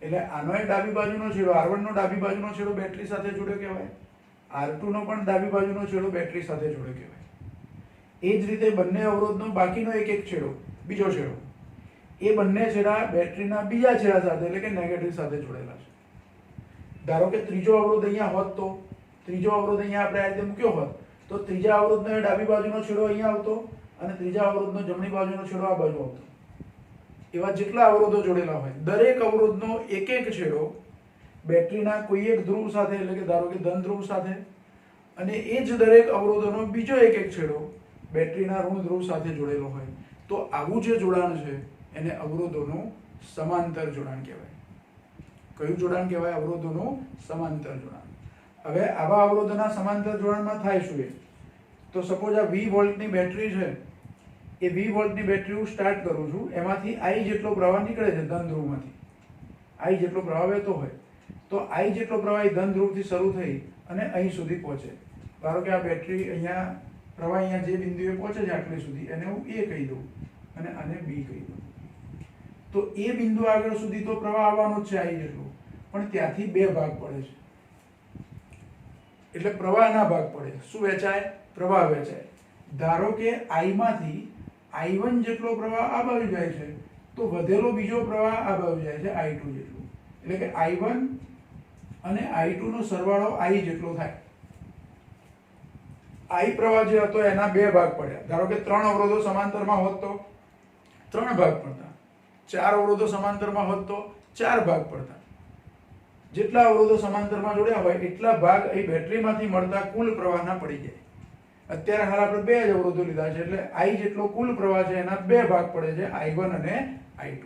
એટલે આનો એક ડાબી બાજુનો છેડો R1 નો ડાબી બાજુનો છેડો બેટરી સાથે જોડ્યો કહેવાય, R2 નો પણ ડાબી બાજુનો છેડો બેટરી સાથે જોડ્યો કહેવાય. એ જ રીતે બંને અવરોધનો બાકીનો એક છેડો, બીજો છેડો, એ બંને છેડા બેટરીના બીજા છેડા સાથે એટલે કે નેગેટિવ સાથે જોડેલા છે. ધારો કે ત્રીજો અવરોધ અહીંયા હોત તો ત્રીજો અવરોધ અહીંયા આપણે આ રીતે મૂક્યો હોત તો ત્રીજા અવરોધનો એ ડાબી બાજુનો છેડો અહીંયા આવતો અને ત્રીજા અવરોધનો જમણી બાજુનો છેડો આ બાજુ આવતો. એવા જેટલા અવરોધો જોડેલા હોય દરેક અવરોધનો એક એક છેડો બેટરીના કોઈ એક ધ્રુવ સાથે, એટલે કે ધારો કે ધન ધ્રુવ સાથે, અને એ જ દરેક અવરોધોનો બીજો એક એક છેડો બેટરીના ઋણ ધ્રુવ સાથે જોડેલો હોય. તો આવું જે જોડાણ છે એને અવરોધોનું સમાંતર જોડાણ કહેવાય. કયું જોડાણ કહેવાય? અવરોધોનું સમાંતર જોડાણ. હવે આવા અવરોધોના સમાંતર જોડાણમાં થાય શું? એ તો સપોઝ આ 20 વોલ્ટની બેટરી છે, એ 20 વોલ્ટની બેટરી હું સ્ટાર્ટ કરું છું, એમાંથી I જેટલો પ્રવાહ નીકળે છે ધન ધ્રુવમાંથી. I જેટલો પ્રવાહ વહેતો હોય તો I જેટલો પ્રવાહ ધન ધ્રુવથી શરૂ થઈ અને અહીં સુધી પહોંચે. ધારો કે આ બેટરી અહીંયા પ્રવાહ અહીંયા જે બિંદુએ પહોંચે છે આટલી સુધી, એને હું A કહી દઉં અને આને B કહી દઉં. તો એ બિંદુ આગળ સુધી તો પ્રવાહ આવવાનો જ છે I જેટલો, પણ ત્યાંથી બે ભાગ પડે છે. એટલે પ્રવાહના ભાગ પડે. શું વેચાય? પ્રવાહ વેચાય. ધારો કે I માંથી I1 જેટલો પ્રવાહ આ બાજુ જાય છે, તો વધેલો બીજો પ્રવાહ આ બાજુ જાય છે I2 જેટલો. એટલે કે I1 અને I2 નો સરવાળો I જેટલો થાય. I પ્રવાહ જે હતો એના બે ભાગ પડ્યા. ધારો કે 3 અવરોધો સમાંતરમાં હોત તો 3 ભાગ પડતા, 4 અવરોધો સમાંતરમાં હોત તો 4 ભાગ પડતા. જેટલા અવરોધો સમાંતરમાં જોડ્યા હોય એટલા ભાગ એ બેટરીમાંથી મળતા કુલ પ્રવાહના પડી જાય. અત્યારે હાલ આપણે બે જ અવરોધો લીધા છે, એટલે I જેટલો કુલ પ્રવાહ છે એના બે ભાગ પડે છે, I1 અને I2.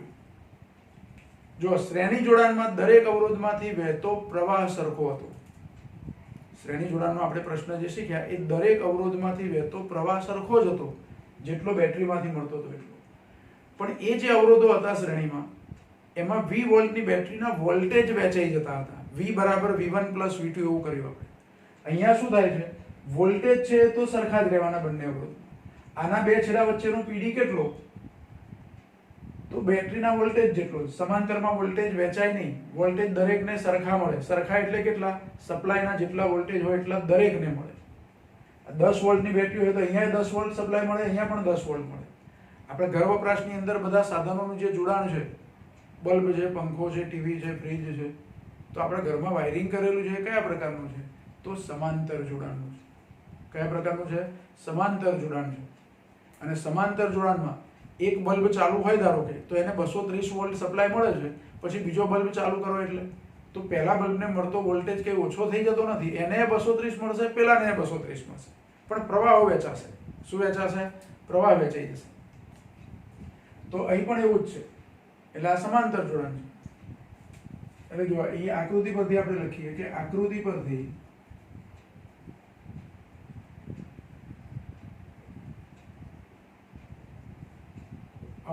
જો શ્રેણી જોડાણમાં દરેક અવરોધમાંથી વહેતો પ્રવાહ સરખો હતો. શ્રેણી જોડાણમાં આપણે પ્રશ્ન જે શીખ્યા એ દરેક અવરોધમાંથી વહેતો પ્રવાહ સરખો જ હતો, જેટલો બેટરીમાંથી મળતો હતો એટલો. પણ એ જે અવરોધો હતા શ્રેણીમાં, એમાં 20 વોલ્ટની બેટરીના વોલ્ટેજ વેચાઈ જતા હતા. V બરાબર V1 પ્લસ V2 એવું કર્યું આપણે. અહીંયા શું થાય છે? વોલ્ટેજ છે તો સરખા જ રહેવાના બંને અવરોધ. આના બે છેડા વચ્ચેનો PD કેટલો? તો બેટરીના વોલ્ટેજ જેટલો. સમાંતરમાં વોલ્ટેજ વેચાય નહીં, વોલ્ટેજ દરેકને સરખા મળે. સરખા એટલે કેટલા? સપ્લાયના જેટલા વોલ્ટેજ હોય એટલા દરેકને મળે. 10 વોલ્ટની બેટરી હોય તો અહીંયા 10 વોલ્ટ સપ્લાય મળે, અહીંયા પણ 10 વોલ્ટ મળે. આપણે ઘર વપરાશની અંદર બધા સાધનોનું જે જોડાણ છે, બલ્બ છે, પંખો છે, ટીવી છે, ફ્રીજ છે, તો આપણે ઘરમાં વાયરિંગ કરેલું છે, કયા પ્રકારનું છે? તો સમાંતર જોડાણનું છે. કયા પ્રકારનું છે? સમાંતર જોડાણ છે. અને સમાંતર જોડાણમાં એક બલ્બ ચાલુ હોય ધારો કે, તો એને 230 વોલ્ટ સપ્લાય મળે છે, પછી બીજો બલ્બ ચાલુ કરો એટલે તો પહેલા બલ્બને મળતો વોલ્ટેજ કંઈ ઓછો થઈ જતો નથી. એને 230 મળશે, પેલાને 230 મળશે, પણ પ્રવાહો વેચાશે. શું વેચાશે? પ્રવાહ વેચાઈ જશે. તો અહીં પણ એવું જ છે. એટલે આ સમાંતર જોડાણ છે. એટલે જો અહીં આકૃતિ પરથી આપણે લખીએ કે આકૃતિ પરથી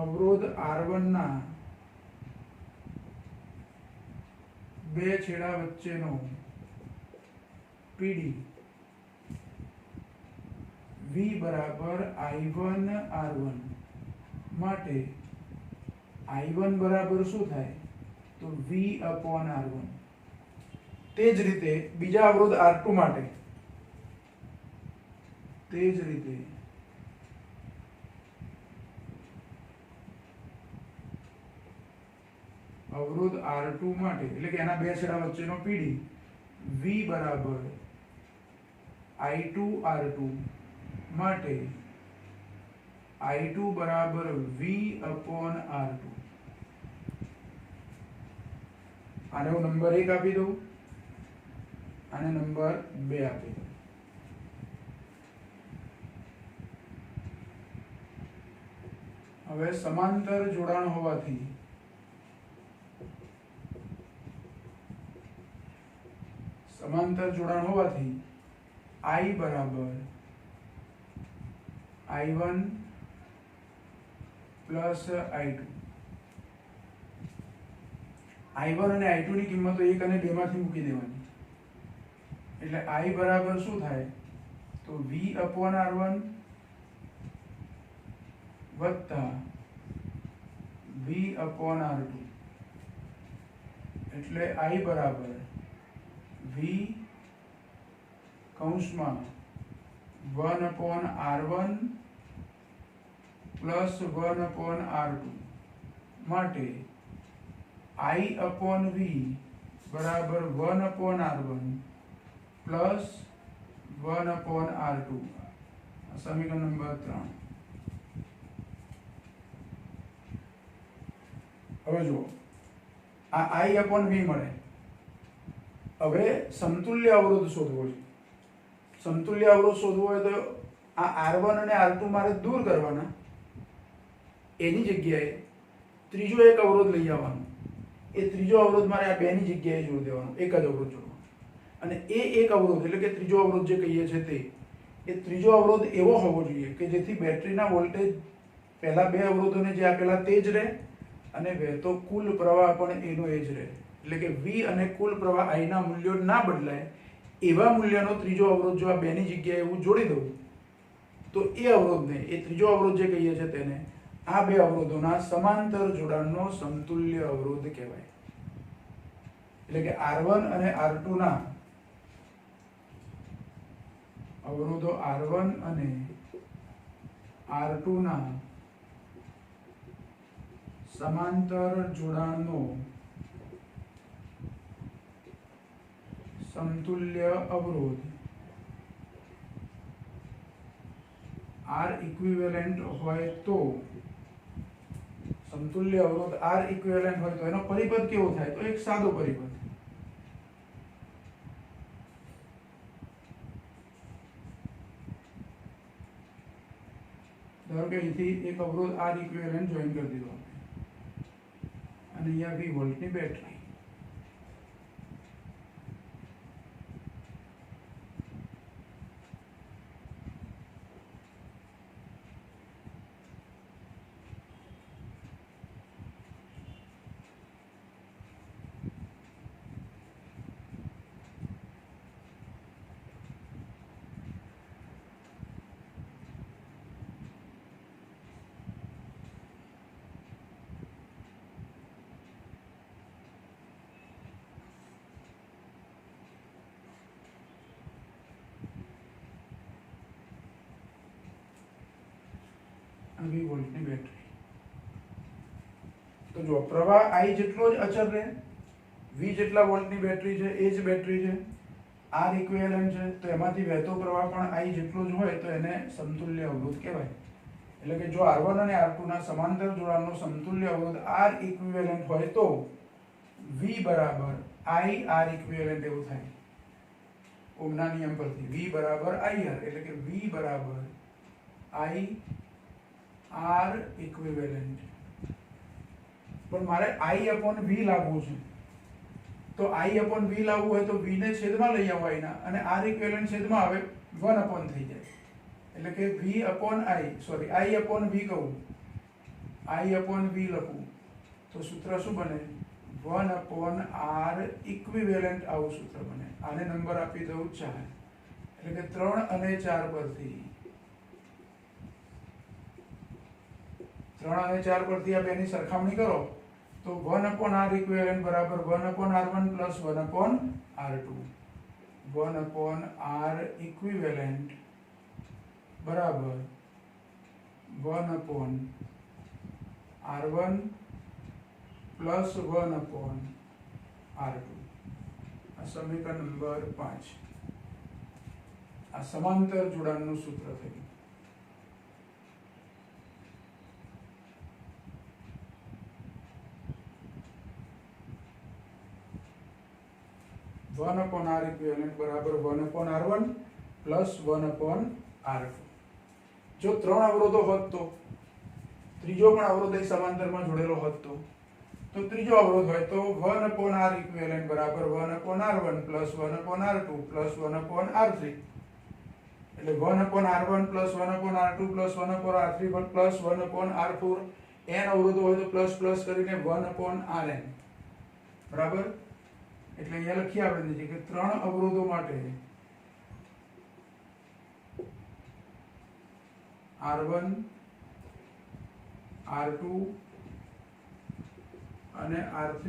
અવરોધ R1 ના બે છેડા વચ્ચેનો PD V બરાબર I1 R1 માટે I1 બરાબર શું થાય? તો V upon R1. તે જ રીતે બીજા અવરોધ R2 માટે તે જ રીતે અવરોધ R2 માટે, એટલે કે એના બે છેડા વચ્ચેનો PD V બરાબર I2 R2 માટે I2 બરાબર V upon R2. આને હું નંબર 1 આપી દઉં, આને નંબર 2 આપી દઉં. હવે સમાંતર જોડાણ હોવાથી I બરાબર I1 પ્લસ I2. I1 અને I2 ની કિંમતો 1 અને 2 માંથી મૂકી દેવાની. એટલે I બરાબર શું થાય? તો V upon R1 વત્તા V upon R2. એટલે I બરાબર V કૌંસમાં 1 upon R1 plus 1 upon R2 માટે I upon V બરાબર 1 upon R1 પ્લસ 1/r2 સમીકરણ નંબર 3. હવે જુઓ આ I/V મળે. હવે સમતુલ્ય અવરોધ શોધવો છે. સમતુલ્ય અવરોધ શોધવો હોય તો આ R1 અને R2 મારે દૂર કરવાના. એની જગ્યાએ ત્રીજો એક અવરોધ લઈ આવવાનો. એ ત્રીજો અવરોધ મારે આ બેની જગ્યાએ જોડી દેવાનો, એક જ અવરોધ જોડવાનો. અને એ એક અવરોધ એટલે કે ત્રીજો અવરોધ જે કહીએ છીએ તે એ ત્રીજો અવરોધ એવો હોવો જોઈએ કે જેથી બેટરીના વોલ્ટેજ પહેલા બે અવરોધોને જે આપેલા તે જ રહે અને વહેતો કુલ પ્રવાહ પણ એનો એ જ રહે. એટલે કે V અને કુલ પ્રવાહ I ના મૂલ્યો ના બદલાય એવા મૂલ્યનો ત્રીજો અવરોધ જો આ બેની જગ્યાએ હું જોડી દઉં તો એ અવરોધને, એ ત્રીજો અવરોધ જે કહીએ છીએ તેને આ બે અવરોધોના સમાંતર જોડાણનો સમતુલ્ય અવરોધ કહેવાય. એટલે કે R1 અને R2 ના અવરોધો R1 અને R2 ના સમાંતર જોડાણનો સમતુલ્ય અવરોધ R ઇક્વિવેલન્ટ હોય તો, સમતુલ્ય અવરોધ R ઇક્વિવેલન્ટ હોય તો એનો પરિપદ કેવો થાય? તો એક સાદો પરિપદ. ધારો કે અહીંથી એક અવરોધ R ઇક્વિવેલન્ટ જોઈન કરી દીધો અને અહીંયા 20 વોલ્ટની બેટરી. વોલ્ટની બેટરી. તો જો પ્રવાહ I જેટલો જ અચળ રહે, V જેટલા વોલ્ટની બેટરી છે એ જ બેટરી છે, R ઇક્વિવેલન્ટ છે, તો એમાંથી વહેતો પ્રવાહ પણ I જેટલો જ હોય તો એને સમતુલ્ય અવરોધ કહેવાય. એટલે કે જો R1 અને R2 ના સમાંતર જોડાણનો સમતુલ્ય અવરોધ R ઇક્વિવેલન્ટ હોય તો V બરાબર I R ઇક્વિવેલન્ટ એવું થાય. ઓહમના નિયમ પરથી V બરાબર IR, એટલે કે V બરાબર I R ઇક્વિવેલન્ટ. પણ મારે I/V લાવવું છે. તો I/V લાવવું હોય તો V ને છેદમાં લઈ આવો I ના, અને R ઇક્વિવેલન્ટ છેદમાં આવે 1/ થઈ જાય. એટલે કે I/V કહું, I/V લખું તો સૂત્ર શું બને? 1/R ઇક્વિવેલન્ટ આવું સૂત્ર બને. આને નંબર આપી દઉં 4. એટલે કે 3 અને 4 પરથી 3 અને 4 પરથી આ બેની સરખામણી કરો તો 1/R ઇક્વિવેલન્ટ બરાબર 1/R1 plus 1/R2. 1/R equivalent બરાબર 1/R1 પ્લસ 1/R2. આ સમીકરણ નંબર 5. આ સમાંતર જોડાણનું સૂત્ર થયું. R ઇક્વિવેલન્ટ બરાબર 1/R1 પ્લસ 1/R2. જો 3 અવરોધો હોત તો ત્રીજો પણ અવરોધ એક સમાંતરમાં જોડેલો હોત તો ત્રીજો અવરોધ હોય તો 1/R ઇક્વિવેલન્ટ બરાબર 1/R1 plus 1/R2 plus 1/R3. એટલે 1/R1 plus 1/R2 plus 1/R3 plus 1/R4 n અવરોધો હોય તો પ્લસ પ્લસ કરીને 1/Rn બરાબર. એટલે અહીંયા લખી આપણે છે કે 3 અવરોધો માટે R1 R2 અને R3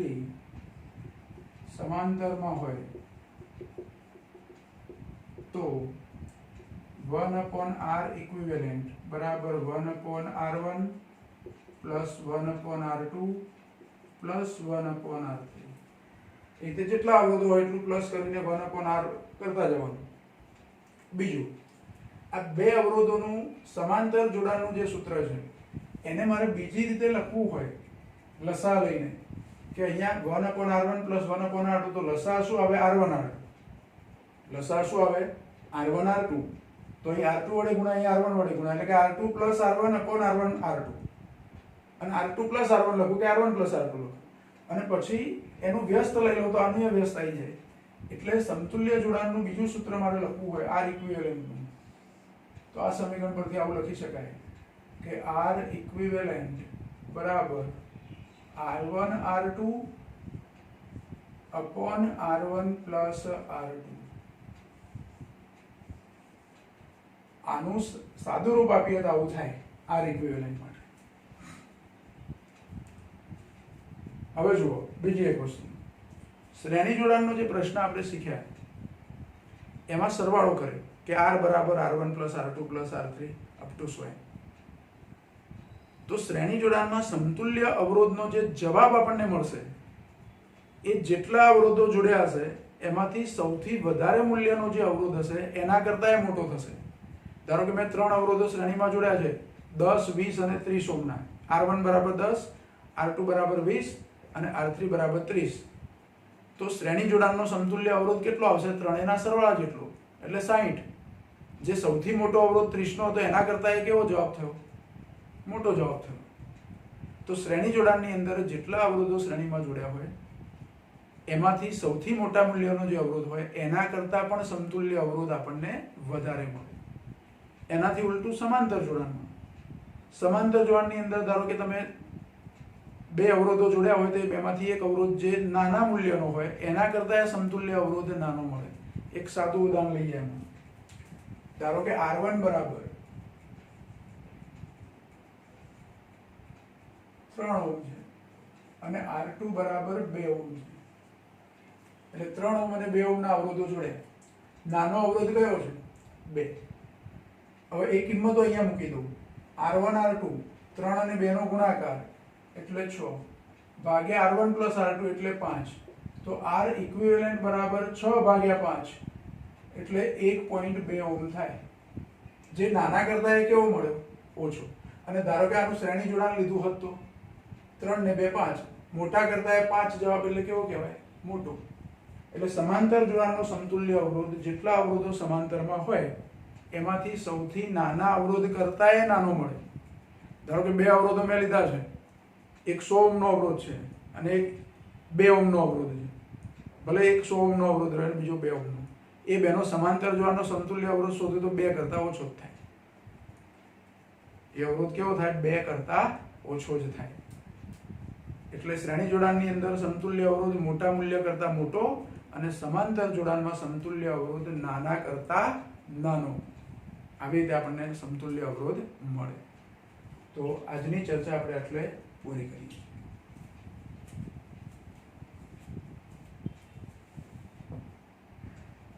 સમાંતરમાં હોય તો 1/R ઇક્વિવેલન્ટ બરાબર 1/R1 plus 1/R2 plus 1/R3. એ રીતે જેટલા અવરોધો હોય એટલું પ્લસ કરીને 1/R કરતા જવાનું. બીજું, આ બે અવરોધોનું સમાંતર જોડાણનું જે સૂત્ર છે એને મારે બીજી રીતે લખવું હોય લસા લઈને કે અહીંયા 1/r1 + 1/r2, તો લસા શું આવે? r1r2. લસા શું આવે? r1r2. તો અહીં r2 વડે ગુણા, અહીં r1 વડે ગુણા, એટલે કે r2 + r1/r1r2. અને r2 + r1 લખું કે r1 + r2 લખું, અને પછી એનું વ્યસ્ત લઈ લઉં તો આનું એ વ્યસ્ત આવી જાય. એટલે સમતુલ્ય જોડાણનું બીજું સૂત્ર મારે લખવું હોય R ઇક્વિવેલન્ટનું, તો આ સમીકરણ પરથી આવું લખી શકાય કે R ઇક્વિવેલન્ટ બરાબર r1 r2 upon r1 + r2. આનું સાદું રૂપ આપીએ તો આવું થાય R ઇક્વિવેલન્ટ માટે. હવે જુઓ બીજી એક વસ્તુ, શ્રેણી જોડાણનો જે પ્રશ્ન આપણે શીખ્યા એમાં સરવાળો કરે કે r બરાબર r1 + r2 + r3 up to સ્વયં. તો શ્રેણી જોડાણમાં સમતુલ્ય અવરોધનો જે જવાબ આપણને મળશે એ જેટલા અવરોધો જોડ્યા હશે એમાંથી સૌથી વધારે મૂલ્યનો જે અવરોધ હશે એના કરતાં એ મોટો થશે. ધારો કે મેં 3 અવરોધો શ્રેણીમાં જોડ્યા છે 10, 20 અને 30 ઓહ્મના. r1 બરાબર 10, r2 બરાબર 20 અને r3 બરાબર 30. તો શ્રેણી જોડાણનો સમતુલ્ય અવરોધ કેટલો આવશે? ત્રણેયના સરવાળા જેટલો, એટલે 60. જે સૌથી મોટો અવરોધ 30 નો હતો એના કરતાં એ કેવો જવાબ થયો? મોટો જવાબ થયો. તો શ્રેણી જોડાણની અંદર જેટલા અવરોધો શ્રેણીમાં જોડ્યા હોય એમાંથી સૌથી મોટા મૂલ્યનો જે અવરોધ હોય એના કરતાં પણ સમતુલ્ય અવરોધ આપણને વધારે મળે. એનાથી ઉલટું સમાંતર જોડાણમાં, સમાંતર જોડાણની અંદર ધારો કે તમે બે અવરોધો જોડ્યા હોય તો એ બેમાંથી એક અવરોધ જે નાના મૂલ્યનો હોય એના કરતાં સમતુલ્ય અવરોધ નાનો મળે. એક સાદું ઉદાહરણ લઈએ એમાં. ધારો કે r1 બરાબર 3 ઓહ્મ છે અને r2 બરાબર 2 ઓહ્મ છે. એટલે 3 ઓહ્મ અને 2 ઓહ્મના અવરોધો જોડ્યા. નાનો અવરોધ કયો છે? 2. હવે એ કિંમતો અહીંયા મૂકી દઉં. r1 r2 3 અને 2 નો ગુણાકાર એટલે 6 ભાગ્યા r1 + r2 એટલે 5. તો R ઇક્વિવેલન્ટ બરાબર 6/5 એટલે 1.2 ઓહ્મ થાય. જે નાના કરતા એ કેવો મળ્યો? ઓછો. અને ધારો કે આનું શ્રેણી જોડાણ લીધું હોત તો 3 ને 2 5, મોટા કરતા એ 5 જવાબ એટલે કેવો કહેવાય? મોટો. એટલે સમાંતર જોડાણનો સમતુલ્ય અવરોધ જેટલા અવરોધો સમાંતરમાં હોય એમાંથી સૌથી નાના અવરોધ કરતા એ નાનો મળે. ધારો કે બે અવરોધો મેં લીધા છે, એક 100 ઓહ્મનો અવરોધ છે અને એક 2 ઓહ્મનો અવરોધ છે. ભલે એક 100 ઓહ્મનો અવરોધ રહે બીજો 2 ઓહ્મનો, એ બેનો સમાંતર જોડાણનો સમતુલ્ય અવરોધ શોધો તો 2 કરતા ઓછો જ થાય. એ અવરોધ કેવો થાય? 2 કરતા ઓછો જ થાય. એટલે શ્રેણી જોડાણની અંદર સમતુલ્ય અવરોધ મોટા મૂલ્ય કરતા મોટો અને સમાંતર જોડાણમાં સમતુલ્ય અવરોધ નાના કરતા નાનો. આવી રીતે આપણને સમતુલ્ય અવરોધ મળે. તો આજની ચર્ચા આપણે એટલે પૂરી કરીએ.